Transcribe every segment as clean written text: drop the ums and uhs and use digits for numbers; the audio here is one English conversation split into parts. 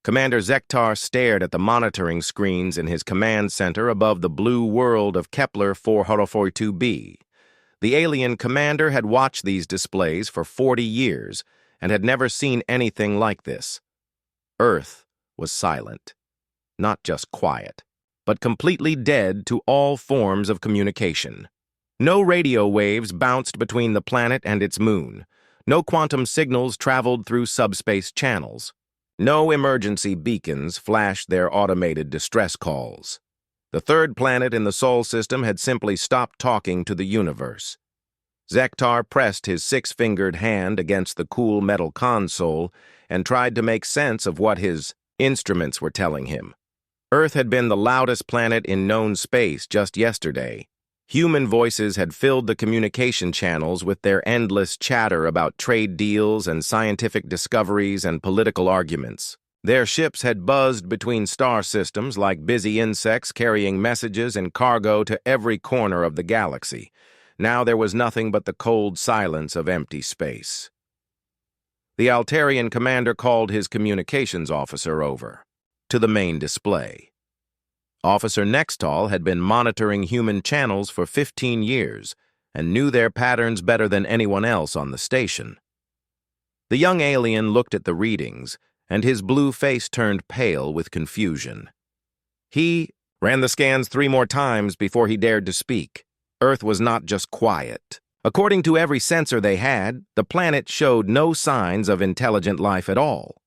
Commander Zektar stared at the monitoring screens in his command center above the blue world of Kepler 442b. The alien commander had watched these displays for 40 years and had never seen anything like this. Earth was silent, not just quiet, but completely dead to all forms of communication. No radio waves bounced between the planet and its moon. No quantum signals traveled through subspace channels. No emergency beacons flashed their automated distress calls. The third planet in the Sol system had simply stopped talking to the universe. Zektar pressed his six-fingered hand against the cool metal console and tried to make sense of what his instruments were telling him. Earth had been the loudest planet in known space just yesterday. Human voices had filled the communication channels with their endless chatter about trade deals and scientific discoveries and political arguments. Their ships had buzzed between star systems like busy insects carrying messages and cargo to every corner of the galaxy. Now there was nothing but the cold silence of empty space. The Altarian commander called his communications officer over to the main display. Officer Nextall had been monitoring human channels for 15 years and knew their patterns better than anyone else on the station. The young alien looked at the readings, and his blue face turned pale with confusion. He ran the scans 3 more times before he dared to speak. Earth was not just quiet. According to every sensor they had, the planet showed no signs of intelligent life at all.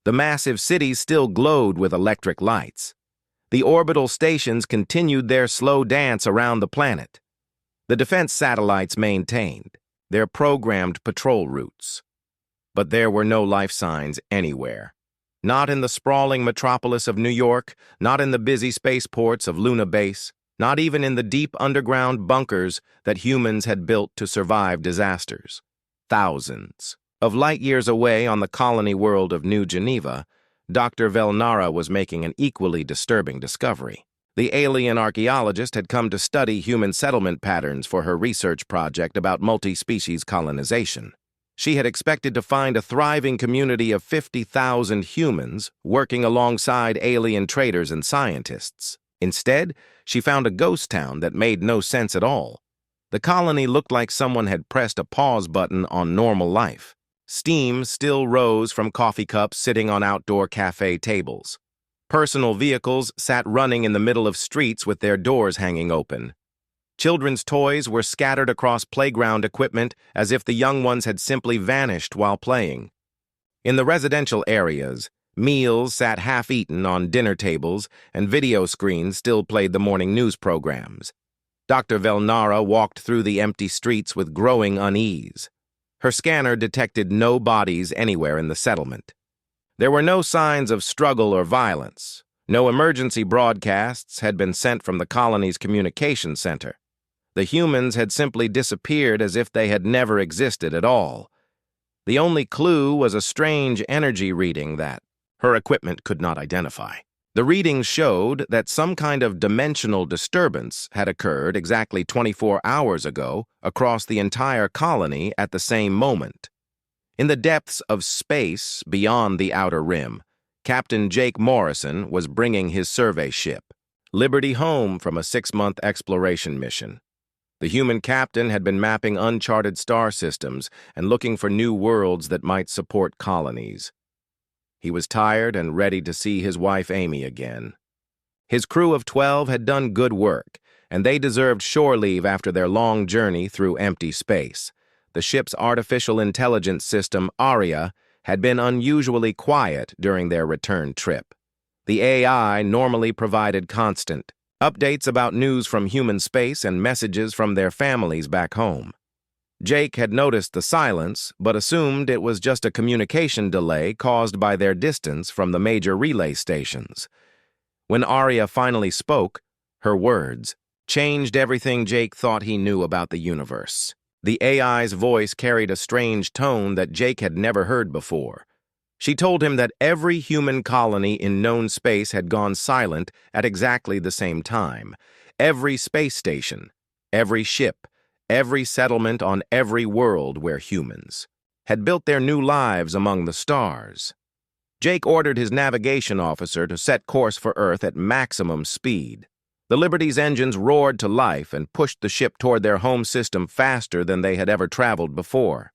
The massive cities still glowed with electric lights. The orbital stations continued their slow dance around the planet. The defense satellites maintained their programmed patrol routes. But there were no life signs anywhere. Not in the sprawling metropolis of New York, not in the busy spaceports of Luna Base, not even in the deep underground bunkers that humans had built to survive disasters. Thousands of light years away on the colony world of New Geneva, Dr. Velnara was making an equally disturbing discovery. The alien archaeologist had come to study human settlement patterns for her research project about multi-species colonization. She had expected to find a thriving community of 50,000 humans working alongside alien traders and scientists. Instead, she found a ghost town that made no sense at all. The colony looked like someone had pressed a pause button on normal life. Steam still rose from coffee cups sitting on outdoor cafe tables. Personal vehicles sat running in the middle of streets with their doors hanging open. Children's toys were scattered across playground equipment as if the young ones had simply vanished while playing. In the residential areas, meals sat half-eaten on dinner tables and video screens still played the morning news programs. Dr. Velnara walked through the empty streets with growing unease. Her scanner detected no bodies anywhere in the settlement. There were no signs of struggle or violence. No emergency broadcasts had been sent from the colony's communication center. The humans had simply disappeared as if they had never existed at all. The only clue was a strange energy reading that her equipment could not identify. The readings showed that some kind of dimensional disturbance had occurred exactly 24 hours ago across the entire colony at the same moment. In the depths of space beyond the outer rim, Captain Jake Morrison was bringing his survey ship, Liberty, home from a 6-month exploration mission. The human captain had been mapping uncharted star systems and looking for new worlds that might support colonies. He was tired and ready to see his wife Amy again. His crew of 12 had done good work, and they deserved shore leave after their long journey through empty space. The ship's artificial intelligence system, Aria, had been unusually quiet during their return trip. The AI normally provided constant updates about news from human space and messages from their families back home. Jake had noticed the silence, but assumed it was just a communication delay caused by their distance from the major relay stations. When Aria finally spoke, her words changed everything Jake thought he knew about the universe. The AI's voice carried a strange tone that Jake had never heard before. She told him that every human colony in known space had gone silent at exactly the same time. Every space station, every ship, every settlement on every world where humans had built their new lives among the stars. Jake ordered his navigation officer to set course for Earth at maximum speed. The Liberty's engines roared to life and pushed the ship toward their home system faster than they had ever traveled before.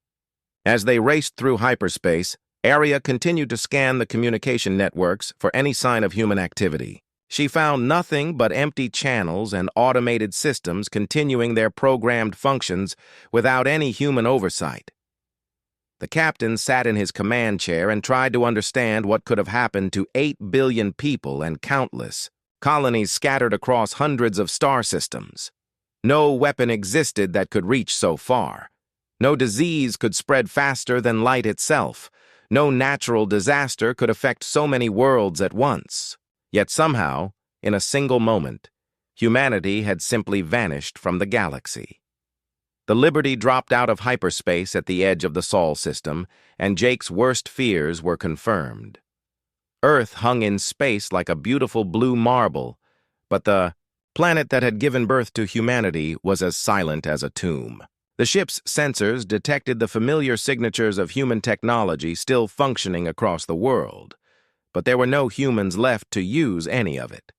As they raced through hyperspace, Aria continued to scan the communication networks for any sign of human activity. She found nothing but empty channels and automated systems continuing their programmed functions without any human oversight. The captain sat in his command chair and tried to understand what could have happened to 8 billion people and countless colonies scattered across hundreds of star systems. No weapon existed that could reach so far. No disease could spread faster than light itself. No natural disaster could affect so many worlds at once. Yet somehow, in a single moment, humanity had simply vanished from the galaxy. The Liberty dropped out of hyperspace at the edge of the Sol system, and Jake's worst fears were confirmed. Earth hung in space like a beautiful blue marble, but the planet that had given birth to humanity was as silent as a tomb. The ship's sensors detected the familiar signatures of human technology still functioning across the world, but there were no humans left to use any of it.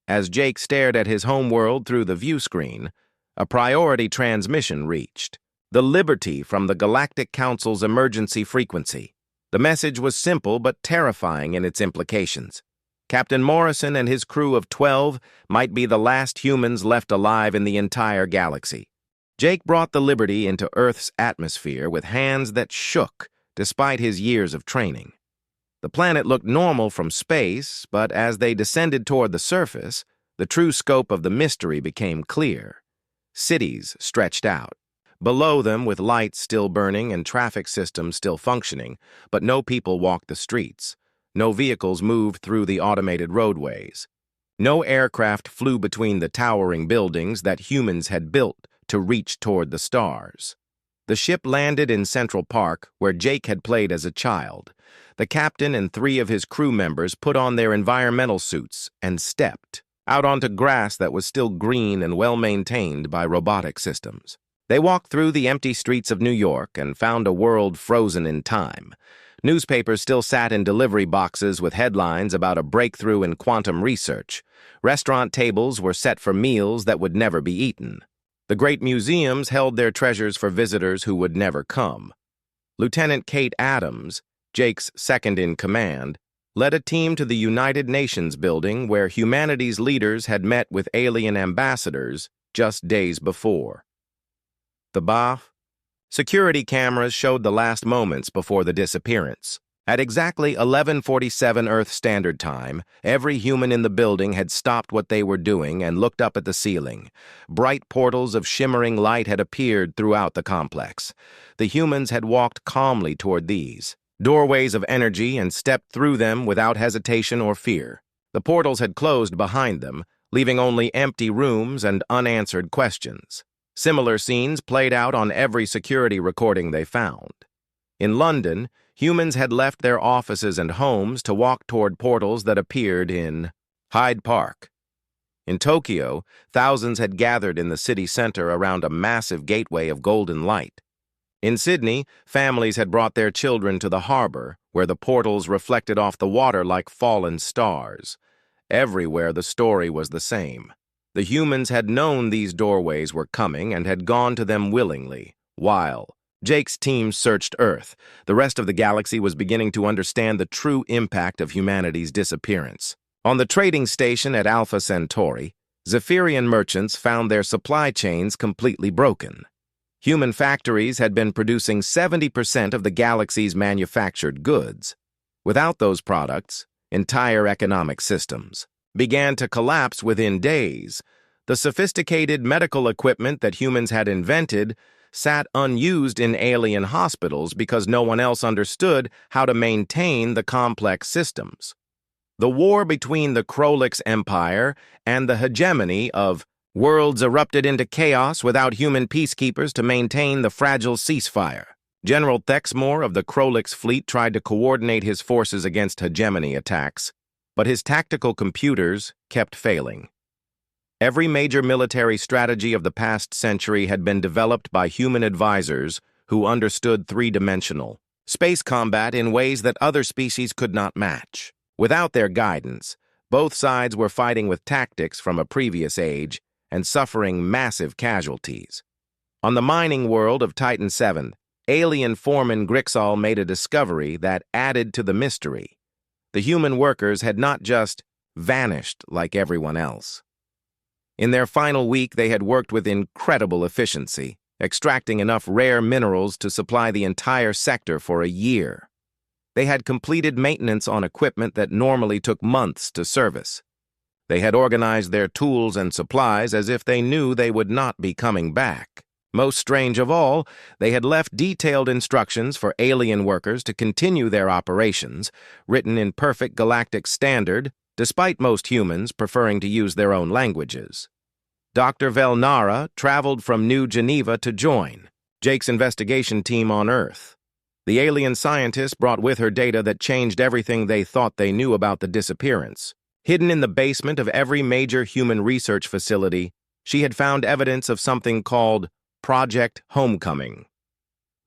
As Jake stared at his homeworld through the view screen, a priority transmission reached. The Liberty from the Galactic Council's emergency frequency. The message was simple but terrifying in its implications. Captain Morrison and his crew of 12 might be the last humans left alive in the entire galaxy. Jake brought the Liberty into Earth's atmosphere with hands that shook despite his years of training. The planet looked normal from space, but as they descended toward the surface, the true scope of the mystery became clear. Cities stretched out. Below them, with lights still burning and traffic systems still functioning, but no people walked the streets. No vehicles moved through the automated roadways. No aircraft flew between the towering buildings that humans had built to reach toward the stars. The ship landed in Central Park, where Jake had played as a child. The captain and 3 of his crew members put on their environmental suits and stepped out onto grass that was still green and well-maintained by robotic systems. They walked through the empty streets of New York and found a world frozen in time. Newspapers still sat in delivery boxes with headlines about a breakthrough in quantum research. Restaurant tables were set for meals that would never be eaten. The great museums held their treasures for visitors who would never come. Lieutenant Kate Adams, Jake's second-in-command, led a team to the United Nations building where humanity's leaders had met with alien ambassadors just days before. The BAF? Security cameras showed the last moments before the disappearance. At exactly 11:47 Earth Standard Time, every human in the building had stopped what they were doing and looked up at the ceiling. Bright portals of shimmering light had appeared throughout the complex. The humans had walked calmly toward these doorways of energy and stepped through them without hesitation or fear. The portals had closed behind them, leaving only empty rooms and unanswered questions. Similar scenes played out on every security recording they found. In London, humans had left their offices and homes to walk toward portals that appeared in Hyde Park. In Tokyo, thousands had gathered in the city center around a massive gateway of golden light. In Sydney, families had brought their children to the harbor, where the portals reflected off the water like fallen stars. Everywhere the story was the same. The humans had known these doorways were coming and had gone to them willingly, while Jake's team searched Earth. The rest of the galaxy was beginning to understand the true impact of humanity's disappearance. On the trading station at Alpha Centauri, Zephyrian merchants found their supply chains completely broken. Human factories had been producing 70% of the galaxy's manufactured goods. Without those products, entire economic systems began to collapse within days. The sophisticated medical equipment that humans had invented sat unused in alien hospitals because no one else understood how to maintain the complex systems. The war between the Krolix Empire and the hegemony of worlds erupted into chaos without human peacekeepers to maintain the fragile ceasefire. General Thexmore of the Krolix fleet tried to coordinate his forces against hegemony attacks, but his tactical computers kept failing. Every major military strategy of the past century had been developed by human advisors who understood three-dimensional space combat in ways that other species could not match. Without their guidance, both sides were fighting with tactics from a previous age and suffering massive casualties. On the mining world of Titan VII, alien foreman Grixol made a discovery that added to the mystery. The human workers had not just vanished like everyone else. In their final week, they had worked with incredible efficiency, extracting enough rare minerals to supply the entire sector for a year. They had completed maintenance on equipment that normally took months to service. They had organized their tools and supplies as if they knew they would not be coming back. Most strange of all, they had left detailed instructions for alien workers to continue their operations, written in perfect galactic standard, despite most humans preferring to use their own languages. Dr. Velnara traveled from New Geneva to join Jake's investigation team on Earth. The alien scientist brought with her data that changed everything they thought they knew about the disappearance. Hidden in the basement of every major human research facility, she had found evidence of something called Project Homecoming.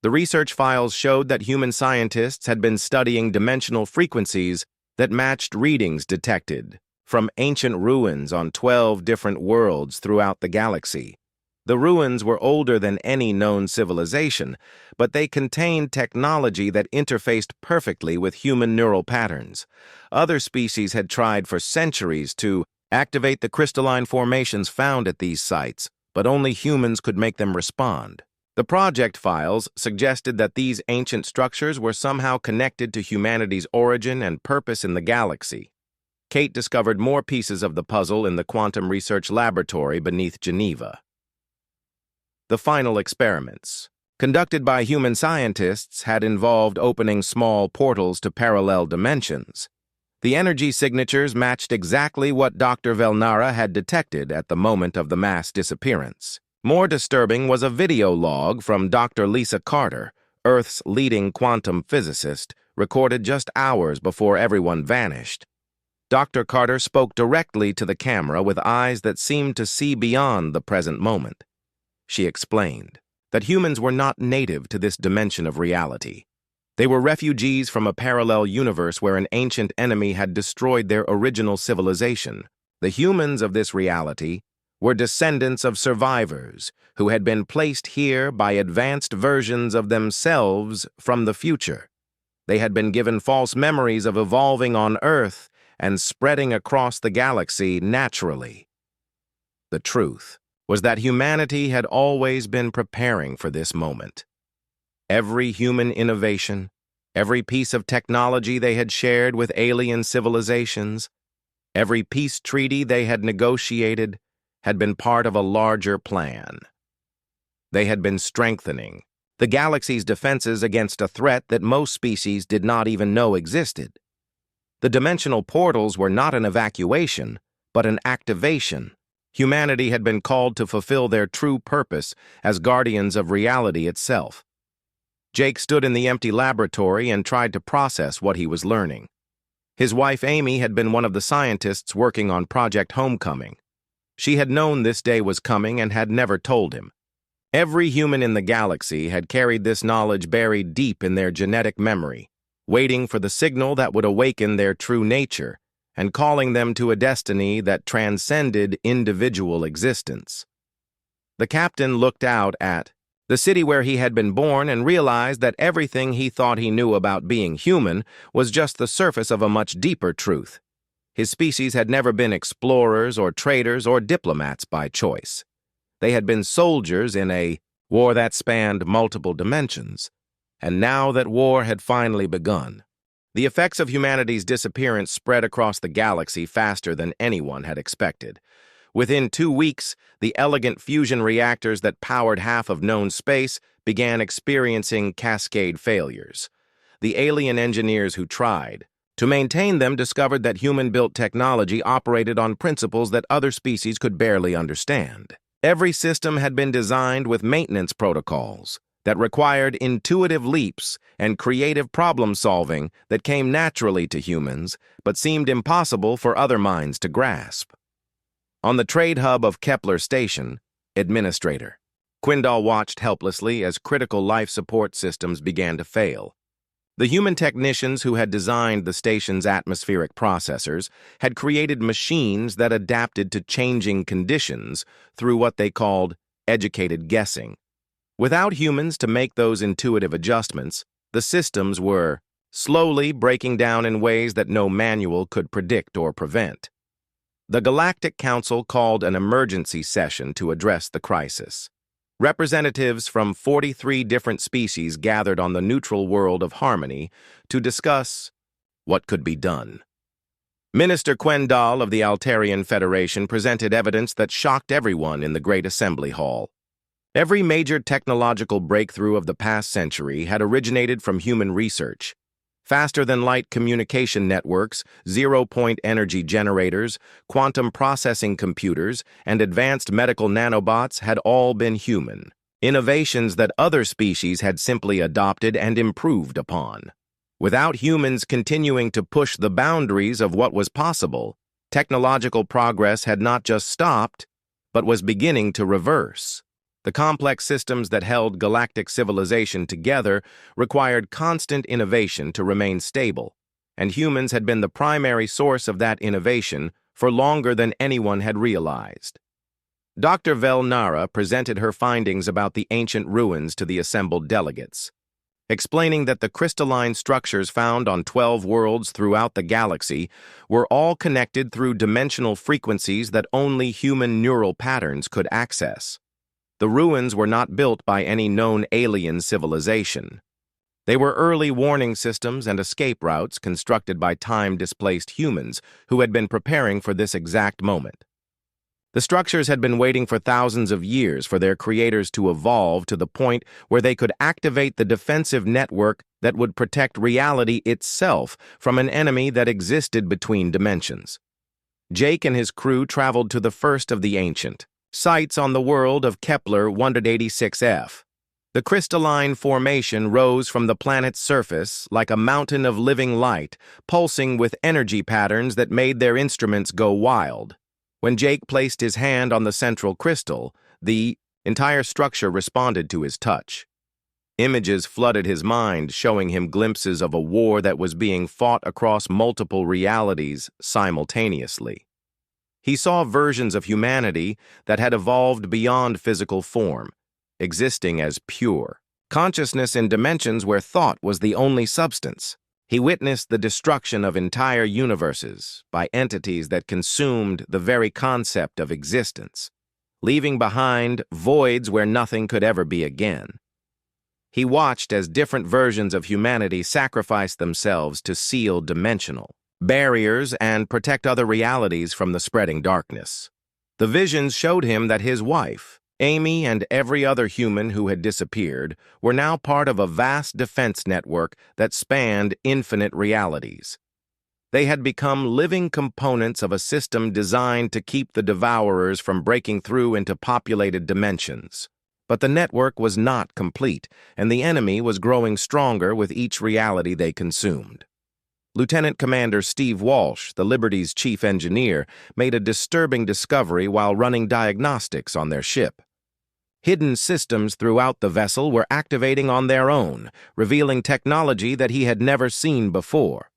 The research files showed that human scientists had been studying dimensional frequencies that matched readings detected from ancient ruins on 12 different worlds throughout the galaxy. The ruins were older than any known civilization, but they contained technology that interfaced perfectly with human neural patterns. Other species had tried for centuries to activate the crystalline formations found at these sites, but only humans could make them respond. The project files suggested that these ancient structures were somehow connected to humanity's origin and purpose in the galaxy. Kate discovered more pieces of the puzzle in the Quantum Research Laboratory beneath Geneva. The final experiments, conducted by human scientists, had involved opening small portals to parallel dimensions. The energy signatures matched exactly what Dr. Velnara had detected at the moment of the mass disappearance. More disturbing was a video log from Dr. Lisa Carter, Earth's leading quantum physicist, recorded just hours before everyone vanished. Dr. Carter spoke directly to the camera with eyes that seemed to see beyond the present moment. She explained that humans were not native to this dimension of reality. They were refugees from a parallel universe where an ancient enemy had destroyed their original civilization. The humans of this reality were descendants of survivors who had been placed here by advanced versions of themselves from the future. They had been given false memories of evolving on Earth and spreading across the galaxy naturally. The truth was that humanity had always been preparing for this moment. Every human innovation, every piece of technology they had shared with alien civilizations, every peace treaty they had negotiated had been part of a larger plan. They had been strengthening the galaxy's defenses against a threat that most species did not even know existed. The dimensional portals were not an evacuation, but an activation. Humanity had been called to fulfill their true purpose as guardians of reality itself. Jake stood in the empty laboratory and tried to process what he was learning. His wife Amy had been one of the scientists working on Project Homecoming. She had known this day was coming and had never told him. Every human in the galaxy had carried this knowledge buried deep in their genetic memory, waiting for the signal that would awaken their true nature and calling them to a destiny that transcended individual existence. The captain looked out at the city where he had been born and realized that everything he thought he knew about being human was just the surface of a much deeper truth. His species had never been explorers or traders or diplomats by choice. They had been soldiers in a war that spanned multiple dimensions, and now that war had finally begun, the effects of humanity's disappearance spread across the galaxy faster than anyone had expected. Within 2 weeks, the elegant fusion reactors that powered half of known space began experiencing cascade failures. The alien engineers who tried to maintain them discovered that human-built technology operated on principles that other species could barely understand. Every system had been designed with maintenance protocols that required intuitive leaps and creative problem-solving that came naturally to humans, but seemed impossible for other minds to grasp. On the trade hub of Kepler Station, Administrator Quindal watched helplessly as critical life support systems began to fail. The human technicians who had designed the station's atmospheric processors had created machines that adapted to changing conditions through what they called educated guessing. Without humans to make those intuitive adjustments, the systems were slowly breaking down in ways that no manual could predict or prevent. The Galactic Council called an emergency session to address the crisis. Representatives from 43 different species gathered on the neutral world of Harmony to discuss what could be done. Minister Quendal of the Altarian Federation presented evidence that shocked everyone in the Great Assembly Hall. Every major technological breakthrough of the past century had originated from human research. Faster-than-light communication networks, zero-point energy generators, quantum processing computers, and advanced medical nanobots had all been human, innovations that other species had simply adopted and improved upon. Without humans continuing to push the boundaries of what was possible, technological progress had not just stopped, but was beginning to reverse. The complex systems that held galactic civilization together required constant innovation to remain stable, and humans had been the primary source of that innovation for longer than anyone had realized. Dr. Velnara presented her findings about the ancient ruins to the assembled delegates, explaining that the crystalline structures found on 12 worlds throughout the galaxy were all connected through dimensional frequencies that only human neural patterns could access. The ruins were not built by any known alien civilization. They were early warning systems and escape routes constructed by time-displaced humans who had been preparing for this exact moment. The structures had been waiting for thousands of years for their creators to evolve to the point where they could activate the defensive network that would protect reality itself from an enemy that existed between dimensions. Jake and his crew traveled to the first of the ancient sites on the world of Kepler 186f. The crystalline formation rose from the planet's surface like a mountain of living light, pulsing with energy patterns that made their instruments go wild. When Jake placed his hand on the central crystal, the entire structure responded to his touch. Images flooded his mind, showing him glimpses of a war that was being fought across multiple realities simultaneously. He saw versions of humanity that had evolved beyond physical form, existing as pure consciousness in dimensions where thought was the only substance. He witnessed the destruction of entire universes by entities that consumed the very concept of existence, leaving behind voids where nothing could ever be again. He watched as different versions of humanity sacrificed themselves to seal dimensional barriers and protect other realities from the spreading darkness. The visions showed him that his wife, Amy, and every other human who had disappeared were now part of a vast defense network that spanned infinite realities. They had become living components of a system designed to keep the devourers from breaking through into populated dimensions. But the network was not complete, and the enemy was growing stronger with each reality they consumed. Lieutenant Commander Steve Walsh, the Liberty's chief engineer, made a disturbing discovery while running diagnostics on their ship. Hidden systems throughout the vessel were activating on their own, revealing technology that he had never seen before.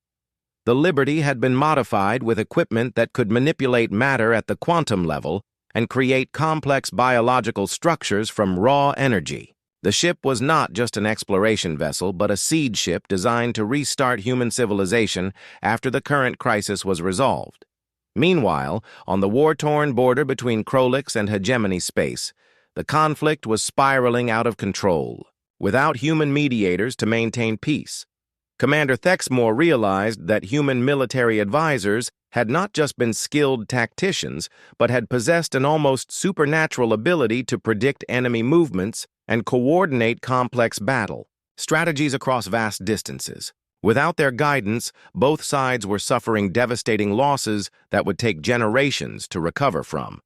The Liberty had been modified with equipment that could manipulate matter at the quantum level and create complex biological structures from raw energy. The ship was not just an exploration vessel, but a seed ship designed to restart human civilization after the current crisis was resolved. Meanwhile, on the war-torn border between Krolix and Hegemony space, the conflict was spiraling out of control, without human mediators to maintain peace. Commander Thexmore realized that human military advisors had not just been skilled tacticians, but had possessed an almost supernatural ability to predict enemy movements and coordinate complex battle strategies across vast distances. Without their guidance, both sides were suffering devastating losses that would take generations to recover from.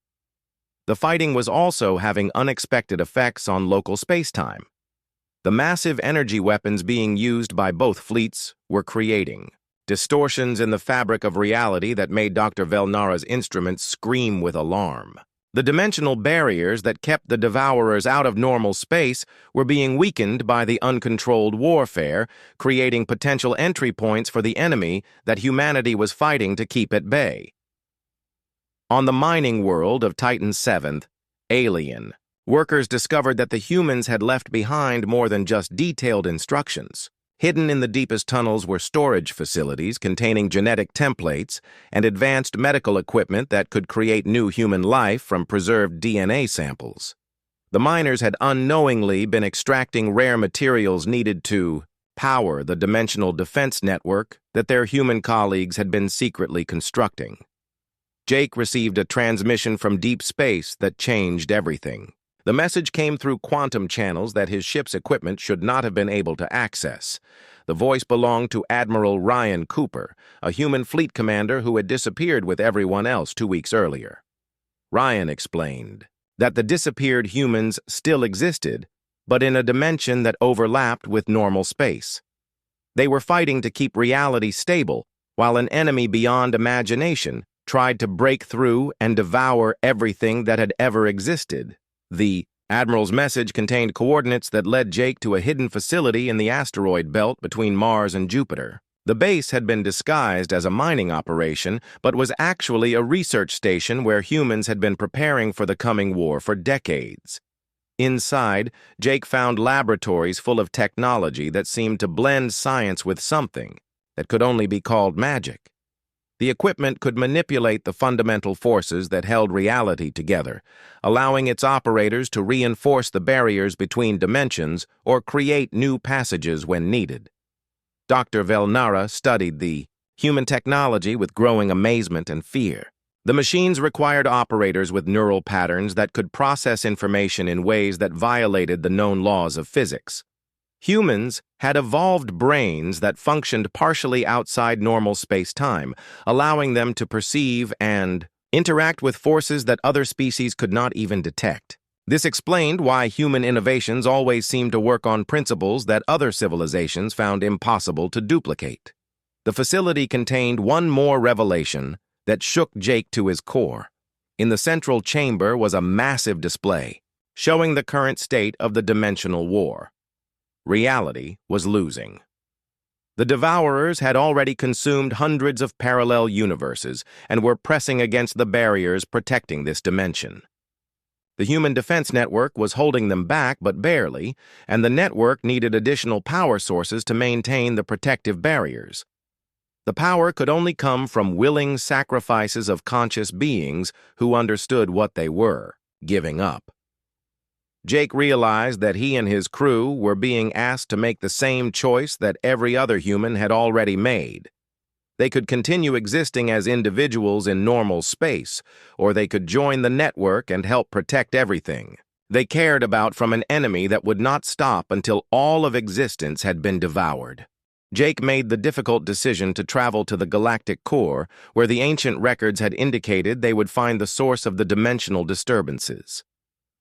The fighting was also having unexpected effects on local spacetime. The massive energy weapons being used by both fleets were creating distortions in the fabric of reality that made Dr. Velnara's instruments scream with alarm. The dimensional barriers that kept the Devourers out of normal space were being weakened by the uncontrolled warfare, creating potential entry points for the enemy that humanity was fighting to keep at bay. On the mining world of Titan 7th, Alien, workers discovered that the humans had left behind more than just detailed instructions. Hidden in the deepest tunnels were storage facilities containing genetic templates and advanced medical equipment that could create new human life from preserved DNA samples. The miners had unknowingly been extracting rare materials needed to power the dimensional defense network that their human colleagues had been secretly constructing. Jake received a transmission from deep space that changed everything. The message came through quantum channels that his ship's equipment should not have been able to access. The voice belonged to Admiral Ryan Cooper, a human fleet commander who had disappeared with everyone else 2 weeks earlier. Ryan explained that the disappeared humans still existed, but in a dimension that overlapped with normal space. They were fighting to keep reality stable, while an enemy beyond imagination tried to break through and devour everything that had ever existed. The Admiral's message contained coordinates that led Jake to a hidden facility in the asteroid belt between Mars and Jupiter. The base had been disguised as a mining operation, but was actually a research station where humans had been preparing for the coming war for decades. Inside, Jake found laboratories full of technology that seemed to blend science with something that could only be called magic. The equipment could manipulate the fundamental forces that held reality together, allowing its operators to reinforce the barriers between dimensions or create new passages when needed. Dr. Velnara studied the human technology with growing amazement and fear. The machines required operators with neural patterns that could process information in ways that violated the known laws of physics. Humans had evolved brains that functioned partially outside normal space-time, allowing them to perceive and interact with forces that other species could not even detect. This explained why human innovations always seemed to work on principles that other civilizations found impossible to duplicate. The facility contained one more revelation that shook Jake to his core. In the central chamber was a massive display, showing the current state of the dimensional war. Reality was losing. The Devourers had already consumed hundreds of parallel universes and were pressing against the barriers protecting this dimension. The Human Defense Network was holding them back, but barely, and the network needed additional power sources to maintain the protective barriers. The power could only come from willing sacrifices of conscious beings who understood what they were giving up. Jake realized that he and his crew were being asked to make the same choice that every other human had already made. They could continue existing as individuals in normal space, or they could join the network and help protect everything they cared about from an enemy that would not stop until all of existence had been devoured. Jake made the difficult decision to travel to the galactic core, where the ancient records had indicated they would find the source of the dimensional disturbances.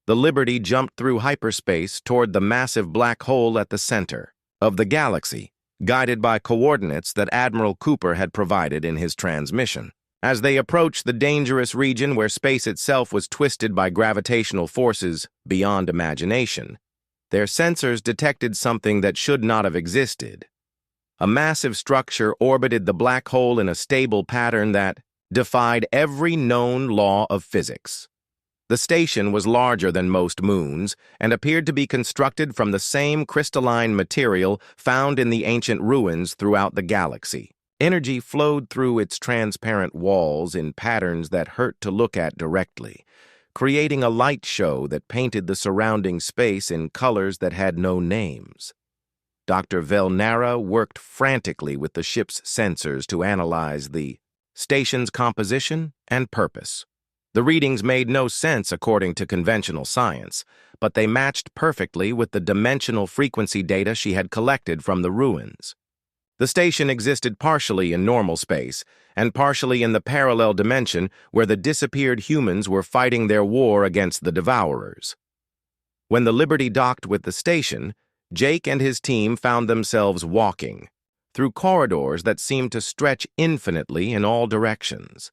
The Liberty jumped through hyperspace toward the massive black hole at the center of the galaxy, guided by coordinates that Admiral Cooper had provided in his transmission. As they approached the dangerous region where space itself was twisted by gravitational forces beyond imagination, their sensors detected something that should not have existed. A massive structure orbited the black hole in a stable pattern that defied every known law of physics. The station was larger than most moons and appeared to be constructed from the same crystalline material found in the ancient ruins throughout the galaxy. Energy flowed through its transparent walls in patterns that hurt to look at directly, creating a light show that painted the surrounding space in colors that had no names. Dr. Velnara worked frantically with the ship's sensors to analyze the station's composition and purpose. The readings made no sense according to conventional science, but they matched perfectly with the dimensional frequency data she had collected from the ruins. The station existed partially in normal space and partially in the parallel dimension where the disappeared humans were fighting their war against the Devourers. When the Liberty docked with the station, Jake and his team found themselves walking through corridors that seemed to stretch infinitely in all directions.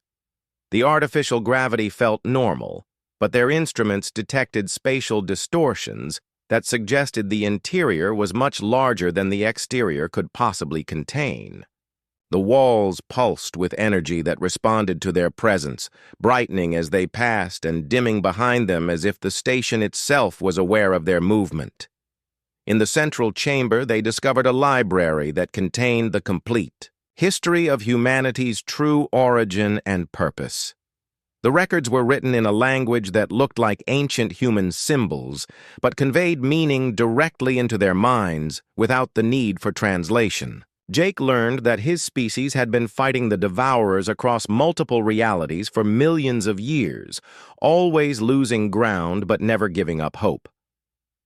The artificial gravity felt normal, but their instruments detected spatial distortions that suggested the interior was much larger than the exterior could possibly contain. The walls pulsed with energy that responded to their presence, brightening as they passed and dimming behind them as if the station itself was aware of their movement. In the central chamber, they discovered a library that contained the complete history of humanity's true origin and purpose. The records were written in a language that looked like ancient human symbols, but conveyed meaning directly into their minds without the need for translation. Jake learned that his species had been fighting the Devourers across multiple realities for millions of years, always losing ground but never giving up hope.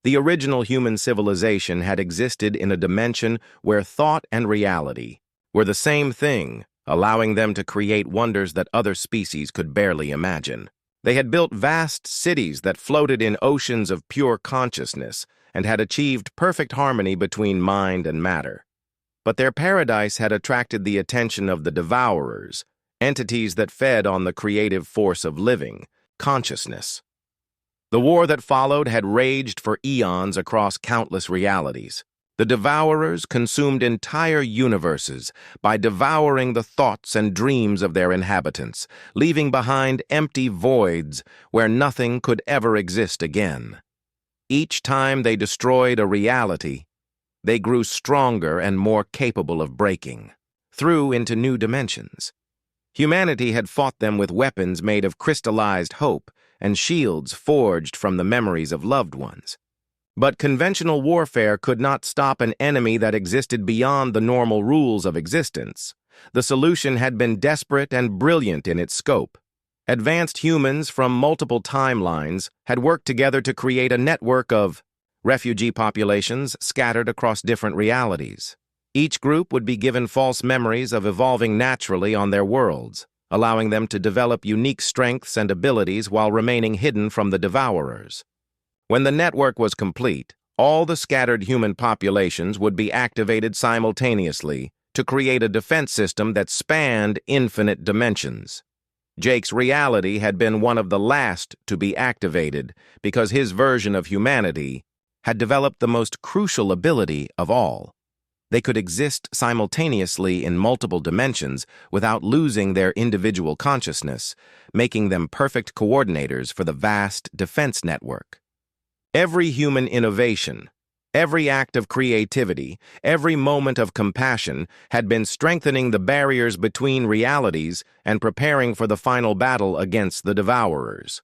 The original human civilization had existed in a dimension where thought and reality were the same thing, allowing them to create wonders that other species could barely imagine. They had built vast cities that floated in oceans of pure consciousness and had achieved perfect harmony between mind and matter. But their paradise had attracted the attention of the Devourers, entities that fed on the creative force of living, consciousness. The war that followed had raged for eons across countless realities. The Devourers consumed entire universes by devouring the thoughts and dreams of their inhabitants, leaving behind empty voids where nothing could ever exist again. Each time they destroyed a reality, they grew stronger and more capable of breaking through into new dimensions. Humanity had fought them with weapons made of crystallized hope and shields forged from the memories of loved ones. But conventional warfare could not stop an enemy that existed beyond the normal rules of existence. The solution had been desperate and brilliant in its scope. Advanced humans from multiple timelines had worked together to create a network of refugee populations scattered across different realities. Each group would be given false memories of evolving naturally on their worlds, allowing them to develop unique strengths and abilities while remaining hidden from the Devourers. When the network was complete, all the scattered human populations would be activated simultaneously to create a defense system that spanned infinite dimensions. Jake's reality had been one of the last to be activated because his version of humanity had developed the most crucial ability of all. They could exist simultaneously in multiple dimensions without losing their individual consciousness, making them perfect coordinators for the vast defense network. Every human innovation, every act of creativity, every moment of compassion had been strengthening the barriers between realities and preparing for the final battle against the Devourers.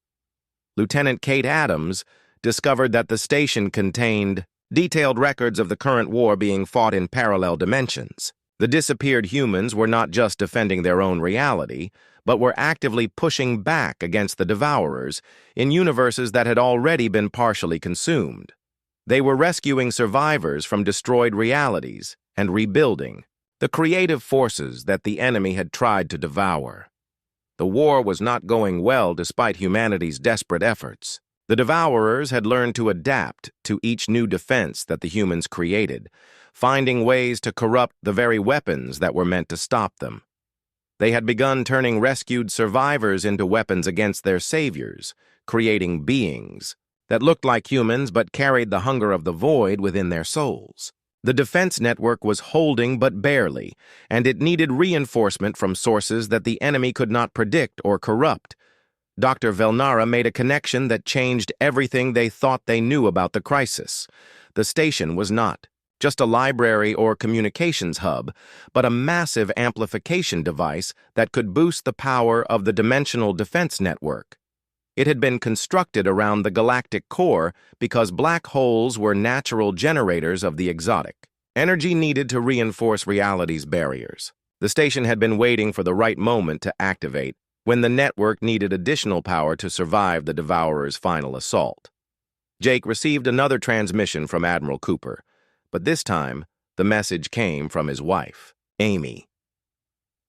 Lieutenant Kate Adams discovered that the station contained detailed records of the current war being fought in parallel dimensions. The disappeared humans were not just defending their own reality, but were actively pushing back against the Devourers in universes that had already been partially consumed. They were rescuing survivors from destroyed realities and rebuilding the creative forces that the enemy had tried to devour. The war was not going well despite humanity's desperate efforts. The Devourers had learned to adapt to each new defense that the humans created, finding ways to corrupt the very weapons that were meant to stop them. They had begun turning rescued survivors into weapons against their saviors, creating beings that looked like humans but carried the hunger of the void within their souls. The defense network was holding but barely, and it needed reinforcement from sources that the enemy could not predict or corrupt. Dr. Velnara made a connection that changed everything they thought they knew about the crisis. The station was not just a library or communications hub, but a massive amplification device that could boost the power of the dimensional defense network. It had been constructed around the galactic core because black holes were natural generators of the exotic energy needed to reinforce reality's barriers. The station had been waiting for the right moment to activate when the network needed additional power to survive the Devourer's final assault. Jake received another transmission from Admiral Cooper, but this time the message came from his wife, Amy.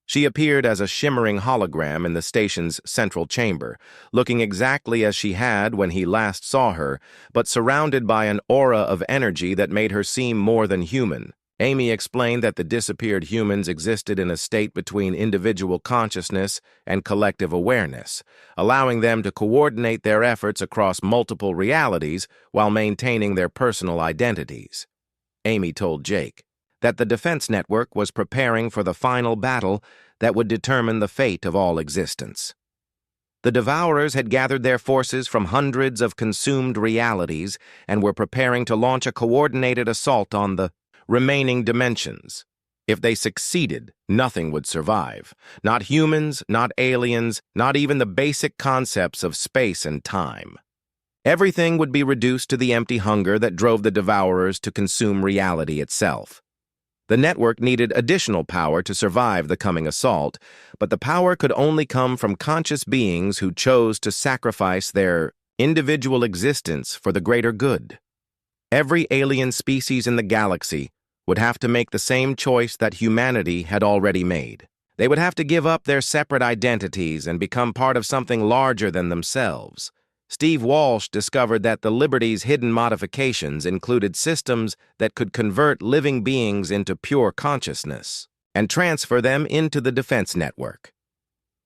She appeared as a shimmering hologram in the station's central chamber, looking exactly as she had when he last saw her, but surrounded by an aura of energy that made her seem more than human. Amy explained that the disappeared humans existed in a state between individual consciousness and collective awareness, allowing them to coordinate their efforts across multiple realities while maintaining their personal identities. Amy told Jake that the Defense Network was preparing for the final battle that would determine the fate of all existence. The Devourers had gathered their forces from hundreds of consumed realities and were preparing to launch a coordinated assault on the remaining dimensions. If they succeeded, nothing would survive. Not humans, not aliens, not even the basic concepts of space and time. Everything would be reduced to the empty hunger that drove the Devourers to consume reality itself. The network needed additional power to survive the coming assault, but the power could only come from conscious beings who chose to sacrifice their individual existence for the greater good. Every alien species in the galaxy would have to make the same choice that humanity had already made. They would have to give up their separate identities and become part of something larger than themselves. Steve Walsh discovered that the Liberty's hidden modifications included systems that could convert living beings into pure consciousness and transfer them into the Defense Network.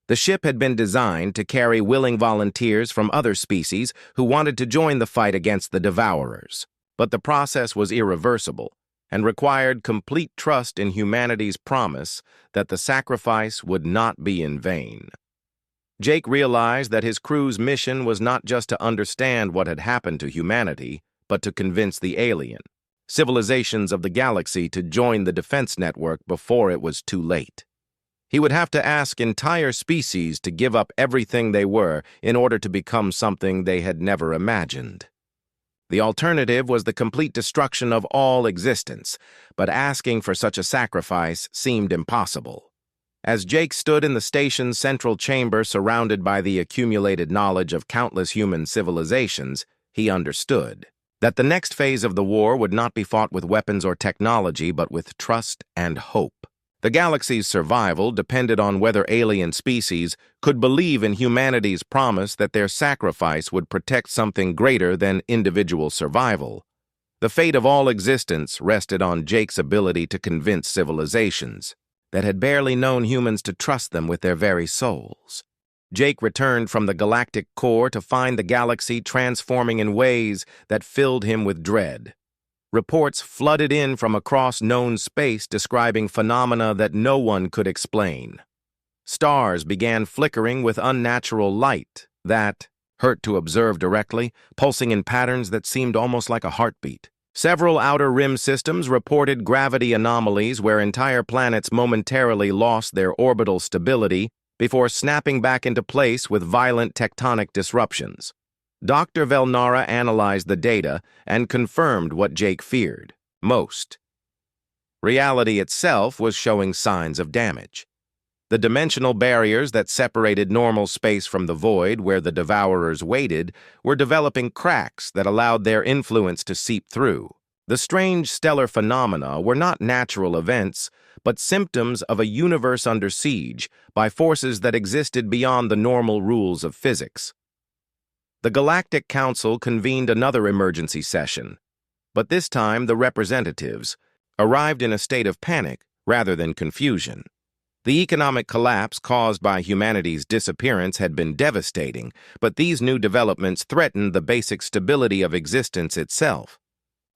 The ship had been designed to carry willing volunteers from other species who wanted to join the fight against the Devourers, but the process was irreversible and required complete trust in humanity's promise that the sacrifice would not be in vain. Jake realized that his crew's mission was not just to understand what had happened to humanity, but to convince the alien civilizations of the galaxy to join the Defense Network before it was too late. He would have to ask entire species to give up everything they were in order to become something they had never imagined. The alternative was the complete destruction of all existence, but asking for such a sacrifice seemed impossible. As Jake stood in the station's central chamber surrounded by the accumulated knowledge of countless human civilizations, he understood that the next phase of the war would not be fought with weapons or technology, but with trust and hope. The galaxy's survival depended on whether alien species could believe in humanity's promise that their sacrifice would protect something greater than individual survival. The fate of all existence rested on Jake's ability to convince civilizations that had barely known humans to trust them with their very souls. Jake returned from the galactic core to find the galaxy transforming in ways that filled him with dread. Reports flooded in from across known space describing phenomena that no one could explain. Stars began flickering with unnatural light that hurt to observe directly, pulsing in patterns that seemed almost like a heartbeat. Several outer rim systems reported gravity anomalies where entire planets momentarily lost their orbital stability before snapping back into place with violent tectonic disruptions. Dr. Velnara analyzed the data and confirmed what Jake feared most. Reality itself was showing signs of damage. The dimensional barriers that separated normal space from the void where the Devourers waited were developing cracks that allowed their influence to seep through. The strange stellar phenomena were not natural events, but symptoms of a universe under siege by forces that existed beyond the normal rules of physics. The Galactic Council convened another emergency session, but this time the representatives arrived in a state of panic rather than confusion. The economic collapse caused by humanity's disappearance had been devastating, but these new developments threatened the basic stability of existence itself.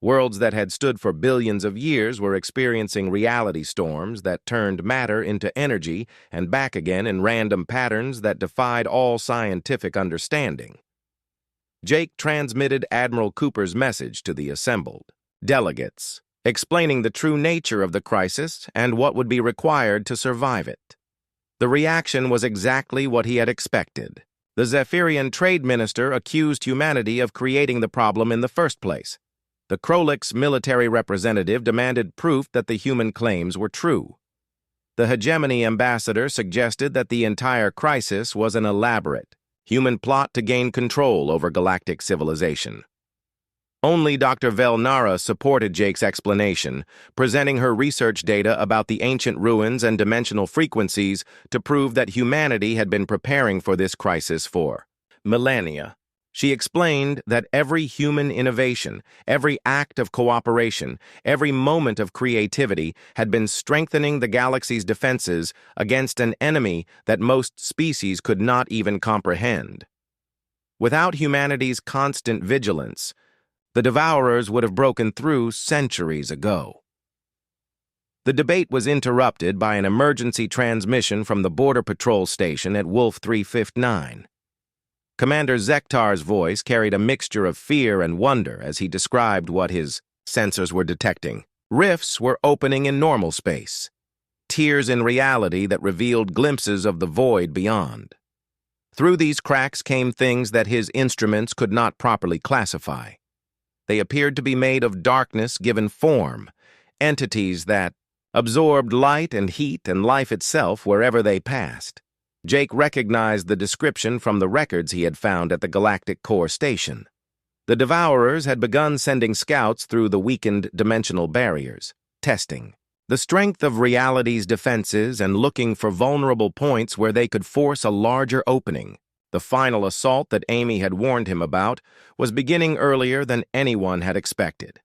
Worlds that had stood for billions of years were experiencing reality storms that turned matter into energy and back again in random patterns that defied all scientific understanding. Jake transmitted Admiral Cooper's message to the assembled delegates, explaining the true nature of the crisis and what would be required to survive it. The reaction was exactly what he had expected. The Zephyrian trade minister accused humanity of creating the problem in the first place. The Krolyk's military representative demanded proof that the human claims were true. The hegemony ambassador suggested that the entire crisis was an elaborate, human plot to gain control over galactic civilization. Only Dr. Velnara supported Jake's explanation, presenting her research data about the ancient ruins and dimensional frequencies to prove that humanity had been preparing for this crisis for millennia. She explained that every human innovation, every act of cooperation, every moment of creativity had been strengthening the galaxy's defenses against an enemy that most species could not even comprehend. Without humanity's constant vigilance, the Devourers would have broken through centuries ago. The debate was interrupted by an emergency transmission from the Border Patrol station at Wolf 359. Commander Zektar's voice carried a mixture of fear and wonder as he described what his sensors were detecting. Rifts were opening in normal space, tiers in reality that revealed glimpses of the void beyond. Through these cracks came things that his instruments could not properly classify. They appeared to be made of darkness given form, entities that absorbed light and heat and life itself wherever they passed. Jake recognized the description from the records he had found at the Galactic Core Station. The Devourers had begun sending scouts through the weakened dimensional barriers, testing the strength of reality's defenses and looking for vulnerable points where they could force a larger opening. The final assault that Amy had warned him about was beginning earlier than anyone had expected.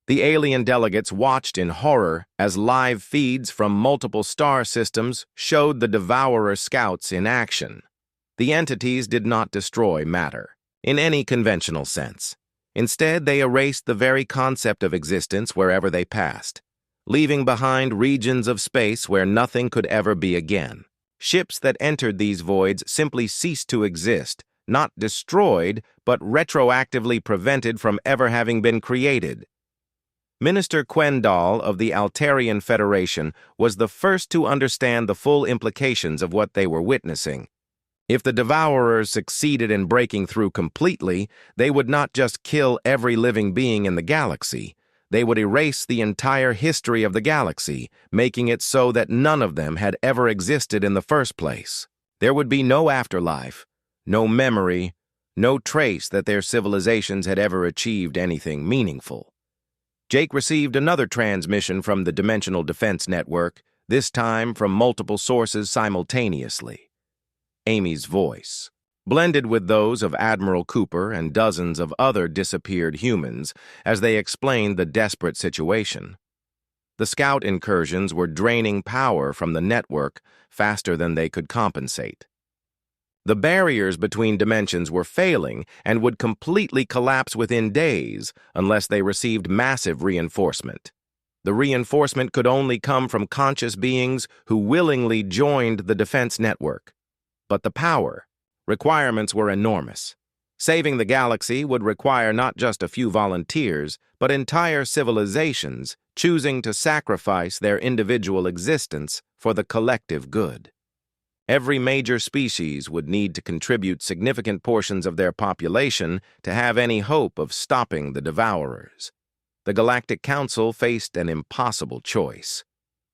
The alien delegates watched in horror as live feeds from multiple star systems showed the Devourer scouts in action. The entities did not destroy matter, in any conventional sense. Instead, they erased the very concept of existence wherever they passed, leaving behind regions of space where nothing could ever be again. Ships that entered these voids simply ceased to exist, not destroyed, but retroactively prevented from ever having been created. Minister Quendal of the Altarian Federation was the first to understand the full implications of what they were witnessing. If the Devourers succeeded in breaking through completely, they would not just kill every living being in the galaxy. They would erase the entire history of the galaxy, making it so that none of them had ever existed in the first place. There would be no afterlife, no memory, no trace that their civilizations had ever achieved anything meaningful. Jake received another transmission from the Dimensional Defense Network, this time from multiple sources simultaneously. Amy's voice, blended with those of Admiral Cooper and dozens of other disappeared humans as they explained the desperate situation. The scout incursions were draining power from the network faster than they could compensate. The barriers between dimensions were failing and would completely collapse within days unless they received massive reinforcement. The reinforcement could only come from conscious beings who willingly joined the defense network. But the power requirements were enormous. Saving the galaxy would require not just a few volunteers, but entire civilizations choosing to sacrifice their individual existence for the collective good. Every major species would need to contribute significant portions of their population to have any hope of stopping the Devourers. The Galactic Council faced an impossible choice.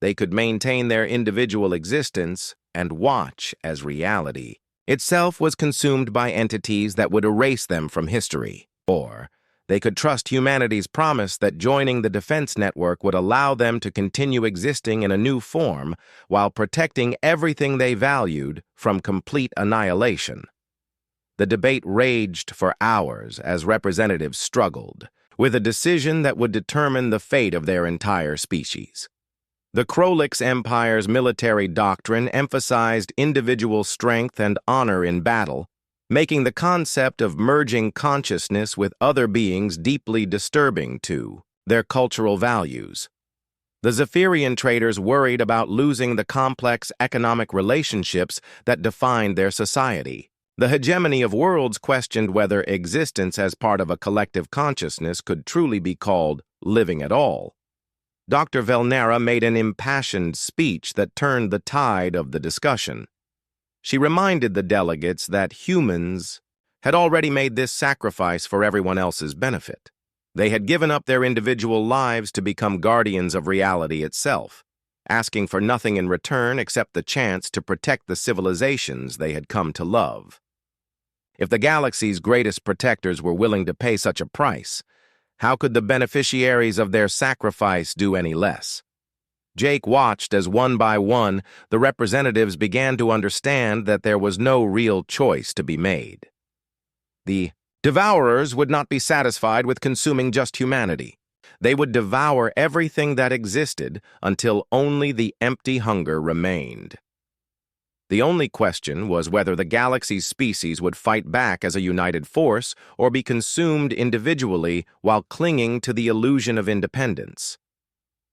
They could maintain their individual existence and watch as reality itself was consumed by entities that would erase them from history, or they could trust humanity's promise that joining the defense network would allow them to continue existing in a new form while protecting everything they valued from complete annihilation. The debate raged for hours as representatives struggled with a decision that would determine the fate of their entire species. The Krolix Empire's military doctrine emphasized individual strength and honor in battle, making the concept of merging consciousness with other beings deeply disturbing to their cultural values. The Zephyrian traders worried about losing the complex economic relationships that defined their society. The hegemony of worlds questioned whether existence as part of a collective consciousness could truly be called living at all. Dr. Velnera made an impassioned speech that turned the tide of the discussion. She reminded the delegates that humans had already made this sacrifice for everyone else's benefit. They had given up their individual lives to become guardians of reality itself, asking for nothing in return except the chance to protect the civilizations they had come to love. If the galaxy's greatest protectors were willing to pay such a price, how could the beneficiaries of their sacrifice do any less? Jake watched as one by one the representatives began to understand that there was no real choice to be made. The Devourers would not be satisfied with consuming just humanity. They would devour everything that existed until only the empty hunger remained. The only question was whether the galaxy's species would fight back as a united force or be consumed individually while clinging to the illusion of independence.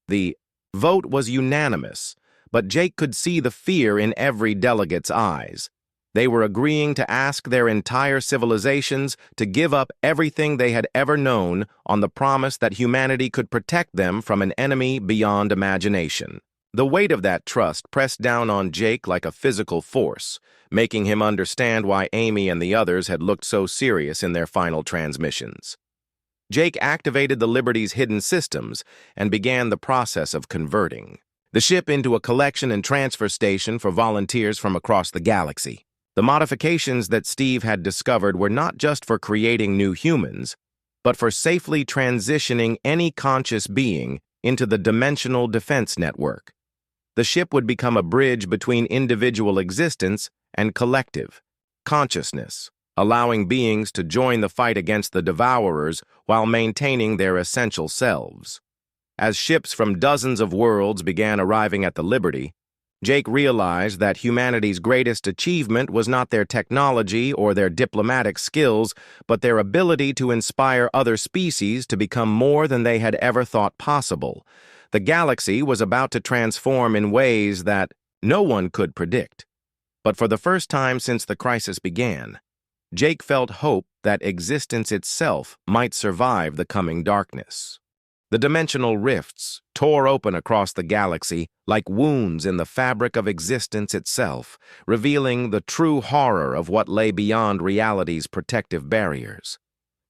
The vote was unanimous, but Jake could see the fear in every delegate's eyes. They were agreeing to ask their entire civilizations to give up everything they had ever known on the promise that humanity could protect them from an enemy beyond imagination. The weight of that trust pressed down on Jake like a physical force, making him understand why Amy and the others had looked so serious in their final transmissions. Jake activated the Liberty's hidden systems and began the process of converting the ship into a collection and transfer station for volunteers from across the galaxy. The modifications that Steve had discovered were not just for creating new humans, but for safely transitioning any conscious being into the dimensional defense network. The ship would become a bridge between individual existence and collective consciousness, allowing beings to join the fight against the Devourers while maintaining their essential selves. As ships from dozens of worlds began arriving at the Liberty, Jake realized that humanity's greatest achievement was not their technology or their diplomatic skills, but their ability to inspire other species to become more than they had ever thought possible. The galaxy was about to transform in ways that no one could predict. But for the first time since the crisis began, Jake felt hope that existence itself might survive the coming darkness. The dimensional rifts tore open across the galaxy like wounds in the fabric of existence itself, revealing the true horror of what lay beyond reality's protective barriers.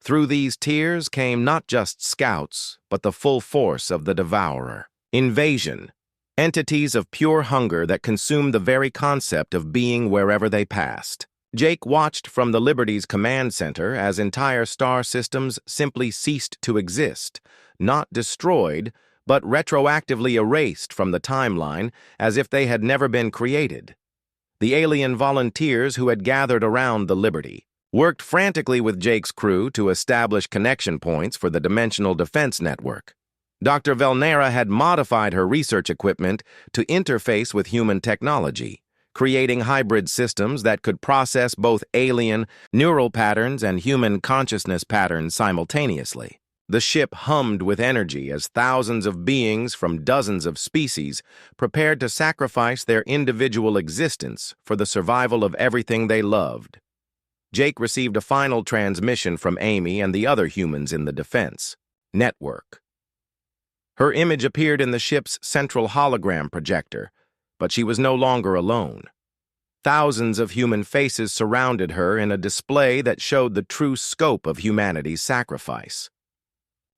Through these tears came not just scouts, but the full force of the Devourer. Invasion, entities of pure hunger that consumed the very concept of being wherever they passed. Jake watched from the Liberty's command center as entire star systems simply ceased to exist, not destroyed, but retroactively erased from the timeline as if they had never been created. The alien volunteers who had gathered around the Liberty worked frantically with Jake's crew to establish connection points for the Dimensional Defense Network. Dr. Velnera had modified her research equipment to interface with human technology, creating hybrid systems that could process both alien neural patterns and human consciousness patterns simultaneously. The ship hummed with energy as thousands of beings from dozens of species prepared to sacrifice their individual existence for the survival of everything they loved. Jake received a final transmission from Amy and the other humans in the defense network. Her image appeared in the ship's central hologram projector, but she was no longer alone. Thousands of human faces surrounded her in a display that showed the true scope of humanity's sacrifice.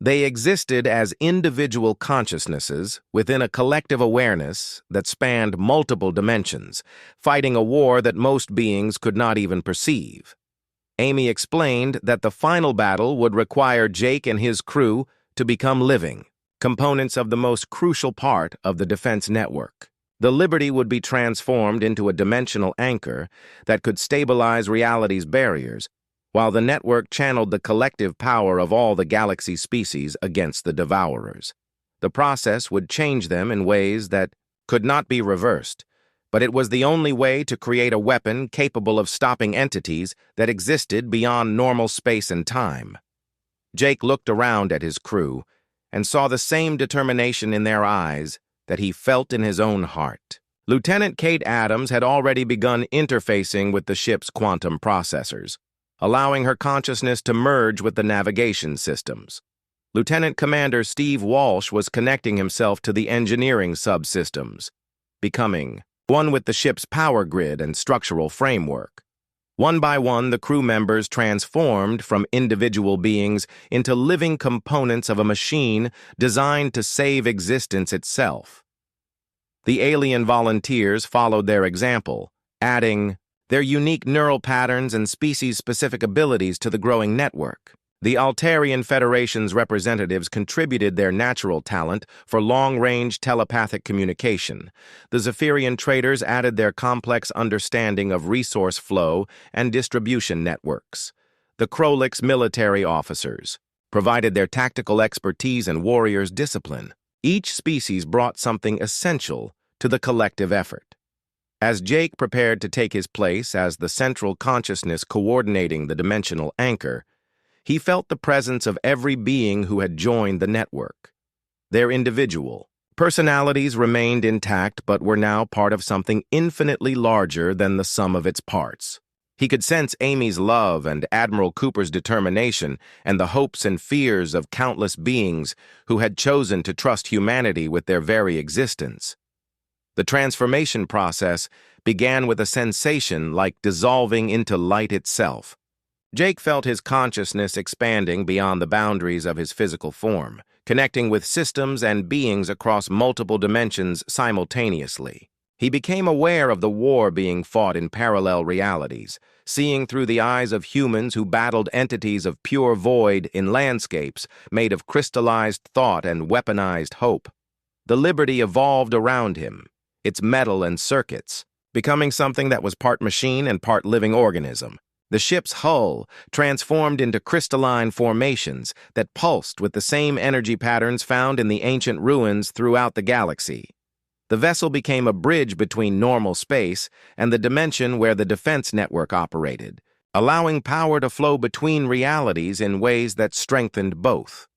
They existed as individual consciousnesses within a collective awareness that spanned multiple dimensions, fighting a war that most beings could not even perceive. Amy explained that the final battle would require Jake and his crew to become living components of the most crucial part of the defense network. The Liberty would be transformed into a dimensional anchor that could stabilize reality's barriers, while the network channeled the collective power of all the galaxy species against the Devourers. The process would change them in ways that could not be reversed, but it was the only way to create a weapon capable of stopping entities that existed beyond normal space and time. Jake looked around at his crew and saw the same determination in their eyes that he felt in his own heart. Lieutenant Kate Adams had already begun interfacing with the ship's quantum processors, allowing her consciousness to merge with the navigation systems. Lieutenant Commander Steve Walsh was connecting himself to the engineering subsystems, becoming one with the ship's power grid and structural framework. One by one, the crew members transformed from individual beings into living components of a machine designed to save existence itself. The alien volunteers followed their example, adding their unique neural patterns and species-specific abilities to the growing network. The Altarian Federation's representatives contributed their natural talent for long-range telepathic communication. The Zephyrian traders added their complex understanding of resource flow and distribution networks. The Krolyk's military officers provided their tactical expertise and warriors' discipline. Each species brought something essential to the collective effort. As Jake prepared to take his place as the central consciousness coordinating the dimensional anchor, he felt the presence of every being who had joined the network. Their individual personalities remained intact but were now part of something infinitely larger than the sum of its parts. He could sense Amy's love and Admiral Cooper's determination and the hopes and fears of countless beings who had chosen to trust humanity with their very existence. The transformation process began with a sensation like dissolving into light itself. Jake felt his consciousness expanding beyond the boundaries of his physical form, connecting with systems and beings across multiple dimensions simultaneously. He became aware of the war being fought in parallel realities, seeing through the eyes of humans who battled entities of pure void in landscapes made of crystallized thought and weaponized hope. The Liberty evolved around him, its metal and circuits, becoming something that was part machine and part living organism. The ship's hull transformed into crystalline formations that pulsed with the same energy patterns found in the ancient ruins throughout the galaxy. The vessel became a bridge between normal space and the dimension where the defense network operated, allowing power to flow between realities in ways that strengthened both.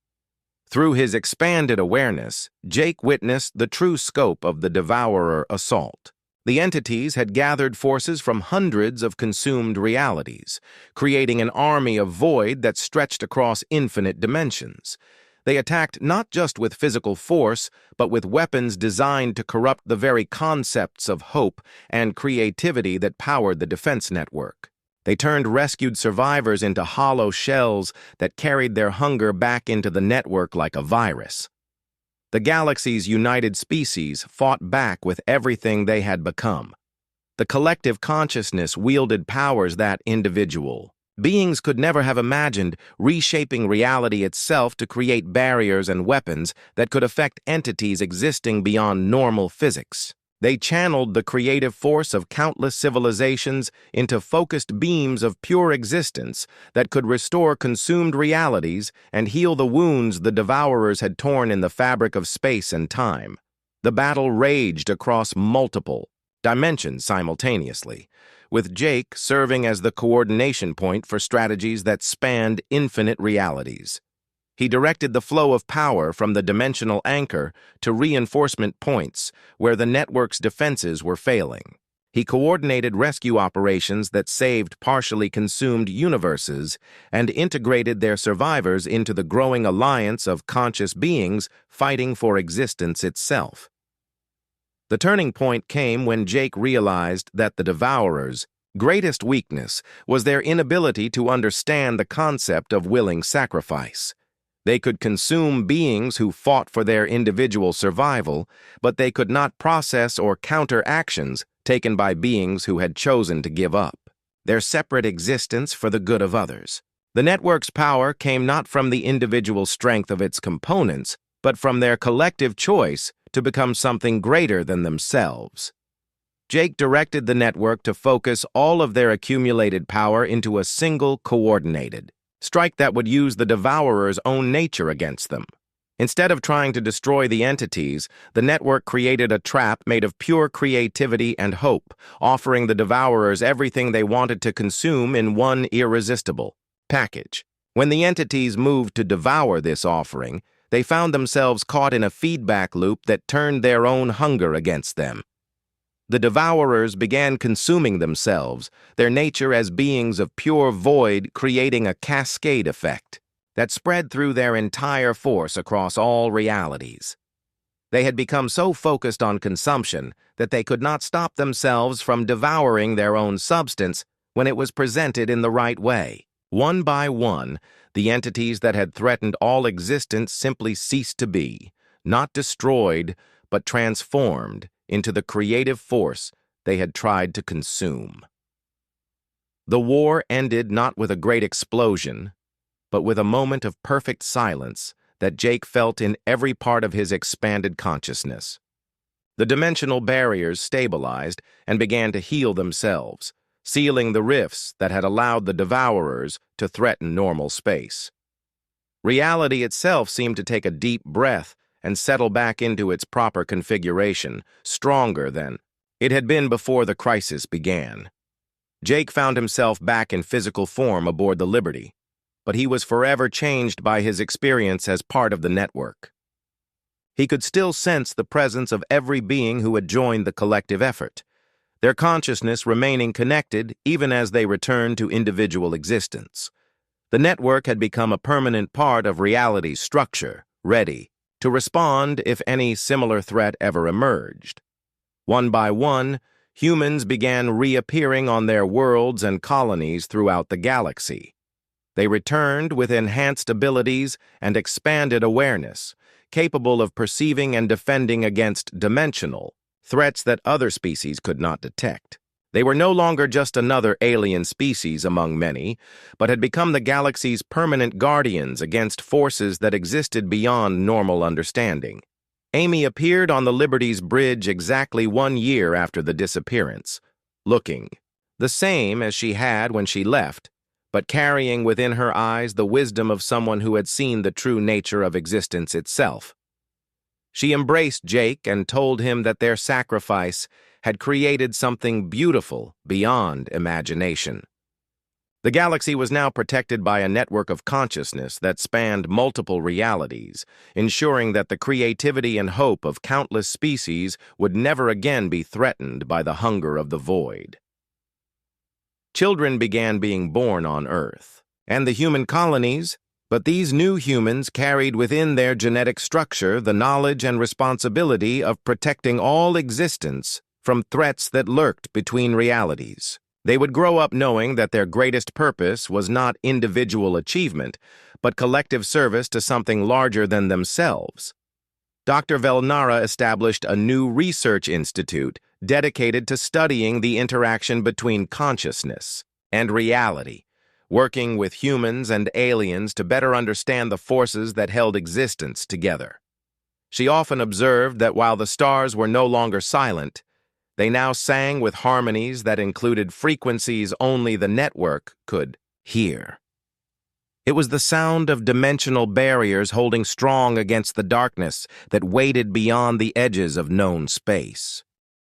Through his expanded awareness, Jake witnessed the true scope of the Devourer assault. The entities had gathered forces from hundreds of consumed realities, creating an army of void that stretched across infinite dimensions. They attacked not just with physical force, but with weapons designed to corrupt the very concepts of hope and creativity that powered the defense network. They turned rescued survivors into hollow shells that carried their hunger back into the network like a virus. The galaxy's united species fought back with everything they had become. The collective consciousness wielded powers that individual beings could never have imagined, reshaping reality itself to create barriers and weapons that could affect entities existing beyond normal physics. They channeled the creative force of countless civilizations into focused beams of pure existence that could restore consumed realities and heal the wounds the Devourers had torn in the fabric of space and time. The battle raged across multiple dimensions simultaneously, with Jake serving as the coordination point for strategies that spanned infinite realities. He directed the flow of power from the dimensional anchor to reinforcement points where the network's defenses were failing. He coordinated rescue operations that saved partially consumed universes and integrated their survivors into the growing alliance of conscious beings fighting for existence itself. The turning point came when Jake realized that the Devourers' greatest weakness was their inability to understand the concept of willing sacrifice. They could consume beings who fought for their individual survival, but they could not process or counter actions taken by beings who had chosen to give up their separate existence for the good of others. The network's power came not from the individual strength of its components, but from their collective choice to become something greater than themselves. Jake directed the network to focus all of their accumulated power into a single coordinated strike that would use the Devourer's own nature against them. Instead of trying to destroy the entities, the network created a trap made of pure creativity and hope, offering the Devourers everything they wanted to consume in one irresistible package. When the entities moved to devour this offering, they found themselves caught in a feedback loop that turned their own hunger against them. The Devourers began consuming themselves, their nature as beings of pure void creating a cascade effect that spread through their entire force across all realities. They had become so focused on consumption that they could not stop themselves from devouring their own substance when it was presented in the right way. One by one, the entities that had threatened all existence simply ceased to be, not destroyed, but transformed into the creative force they had tried to consume. The war ended not with a great explosion, but with a moment of perfect silence that Jake felt in every part of his expanded consciousness. The dimensional barriers stabilized and began to heal themselves, sealing the rifts that had allowed the Devourers to threaten normal space. Reality itself seemed to take a deep breath and settle back into its proper configuration, stronger than it had been before the crisis began. Jake found himself back in physical form aboard the Liberty, but he was forever changed by his experience as part of the network. He could still sense the presence of every being who had joined the collective effort, their consciousness remaining connected even as they returned to individual existence. The network had become a permanent part of reality's structure, ready to respond if any similar threat ever emerged. One by one, humans began reappearing on their worlds and colonies throughout the galaxy. They returned with enhanced abilities and expanded awareness, capable of perceiving and defending against dimensional threats that other species could not detect. They were no longer just another alien species among many, but had become the galaxy's permanent guardians against forces that existed beyond normal understanding. Amy appeared on the Liberty's bridge exactly 1 year after the disappearance, looking the same as she had when she left, but carrying within her eyes the wisdom of someone who had seen the true nature of existence itself. She embraced Jake and told him that their sacrifice had created something beautiful beyond imagination. The galaxy was now protected by a network of consciousness that spanned multiple realities, ensuring that the creativity and hope of countless species would never again be threatened by the hunger of the void. Children began being born on Earth, and the human colonies, but these new humans carried within their genetic structure the knowledge and responsibility of protecting all existence from threats that lurked between realities. They would grow up knowing that their greatest purpose was not individual achievement, but collective service to something larger than themselves. Dr. Velnara established a new research institute dedicated to studying the interaction between consciousness and reality, working with humans and aliens to better understand the forces that held existence together. She often observed that while the stars were no longer silent, they now sang with harmonies that included frequencies only the network could hear. It was the sound of dimensional barriers holding strong against the darkness that waited beyond the edges of known space.